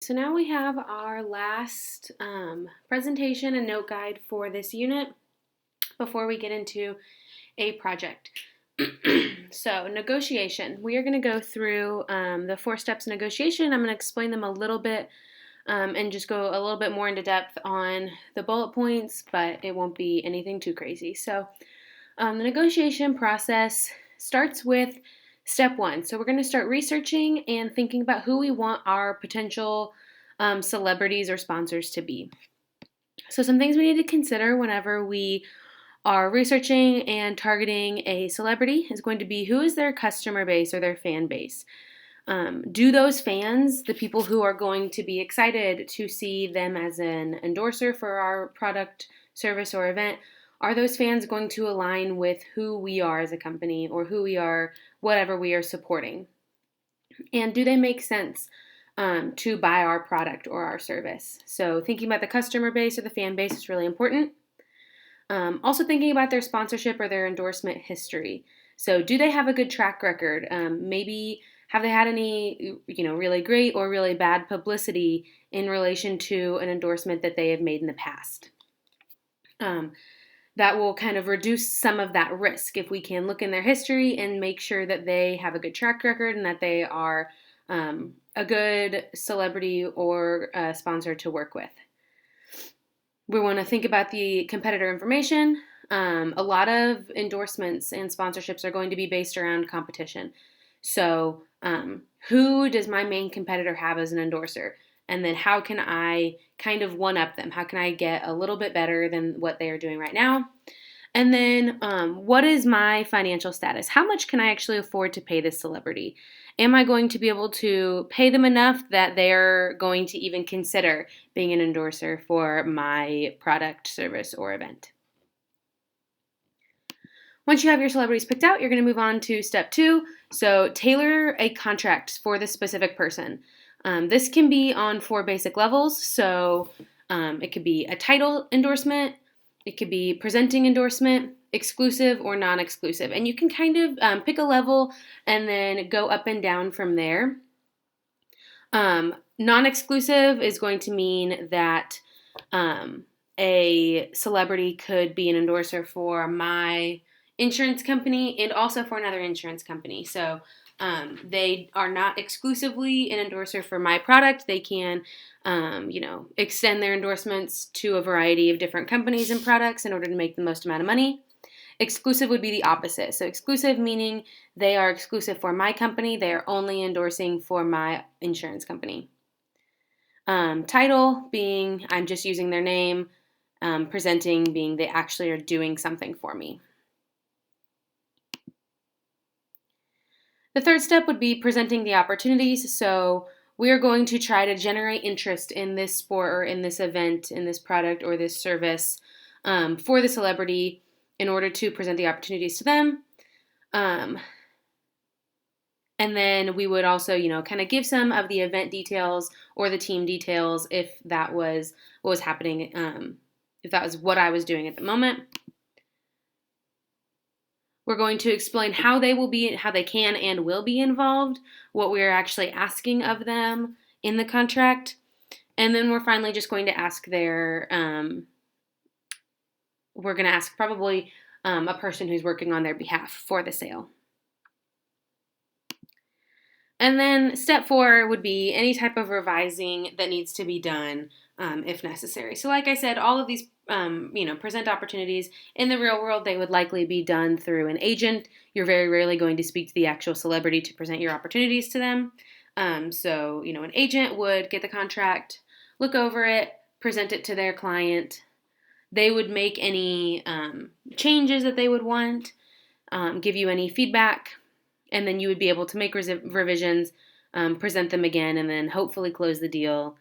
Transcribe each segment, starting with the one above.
So now we have our last presentation and note guide for this unit before we get into a project. So negotiation. We are going to go through the 4 steps of negotiation. I'm going to explain them a little bit and just go a little bit more into depth on the bullet points, but it won't be anything too crazy. So the negotiation process starts with step 1. So we're going to start researching and thinking about who we want our potential celebrities or sponsors to be. So some things we need to consider whenever we are researching and targeting a celebrity is going to be who is their customer base or their fan base. Do those fans, the people who are going to be excited to see them as an endorser for our product, service, or event, are those fans going to align with who we are as a company or who we are, whatever we are supporting? And do they make sense to buy our product or our service? So thinking about the customer base or the fan base is really important. Also thinking about their sponsorship or their endorsement history. So do they have a good track record? Maybe have they had any, really great or really bad publicity in relation to an endorsement that they have made in the past? That will kind of reduce some of that risk if we can look in their history and make sure that they have a good track record and that they are a good celebrity or sponsor to work with. We want to think about the competitor information. A lot of endorsements and sponsorships are going to be based around competition. So who does my main competitor have as an endorser? And then how can I kind of one-up them? How can I get a little bit better than what they are doing right now? And then what is my financial status? How much can I actually afford to pay this celebrity? Am I going to be able to pay them enough that they're going to even consider being an endorser for my product, service, or event? Once you have your celebrities picked out, you're going to move on to step 2. So tailor a contract for the specific person. This can be on 4 basic levels. So it could be a title endorsement, it could be presenting endorsement, exclusive or non-exclusive. And you can kind of pick a level and then go up and down from there. Non-exclusive is going to mean that a celebrity could be an endorser for my insurance company and also for another insurance company. So they are not exclusively an endorser for my product. They can, extend their endorsements to a variety of different companies and products in order to make the most amount of money. Exclusive would be the opposite. So exclusive meaning they are exclusive for my company. They are only endorsing for my insurance company. Title being I'm just using their name. Presenting being they actually are doing something for me. The third step would be presenting the opportunities. So we are going to try to generate interest in this sport or in this event, in this product or this service for the celebrity in order to present the opportunities to them. And then we would also, kind of give some of the event details or the team details if that was what was happening, if that was what I was doing at the moment. We're going to explain how they can and will be involved, what we are actually asking of them in the contract, and then we're finally just going to ask we're going to ask probably a person who's working on their behalf for the sale. And then step 4 would be any type of revising that needs to be done if necessary. So like I said, all of these present opportunities in the real world, they would likely be done through an agent. You're very rarely going to speak to the actual celebrity to present your opportunities to them. So an agent would get the contract, look over it, present it to their client. They would make any changes that they would want, give you any feedback, and then you would be able to make revisions, present them again, and then hopefully close the deal,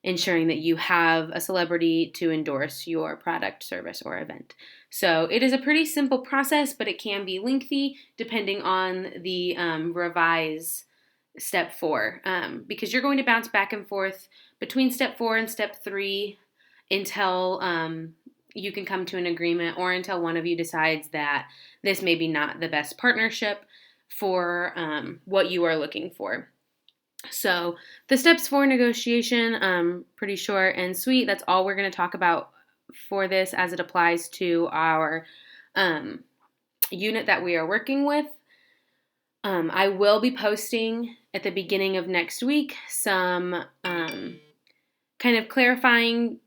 ensuring that you have a celebrity to endorse your product, service, or event. So it is a pretty simple process, but it can be lengthy depending on the revise step 4, because you're going to bounce back and forth between step 4 and step 3 until you can come to an agreement or until one of you decides that this may be not the best partnership for what you are looking for. So the steps for negotiation, pretty short and sweet. That's all we're going to talk about for this as it applies to our unit that we are working with. I will be posting at the beginning of next week some kind of clarifying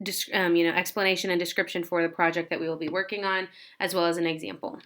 explanation and description for the project that we will be working on, as well as an example.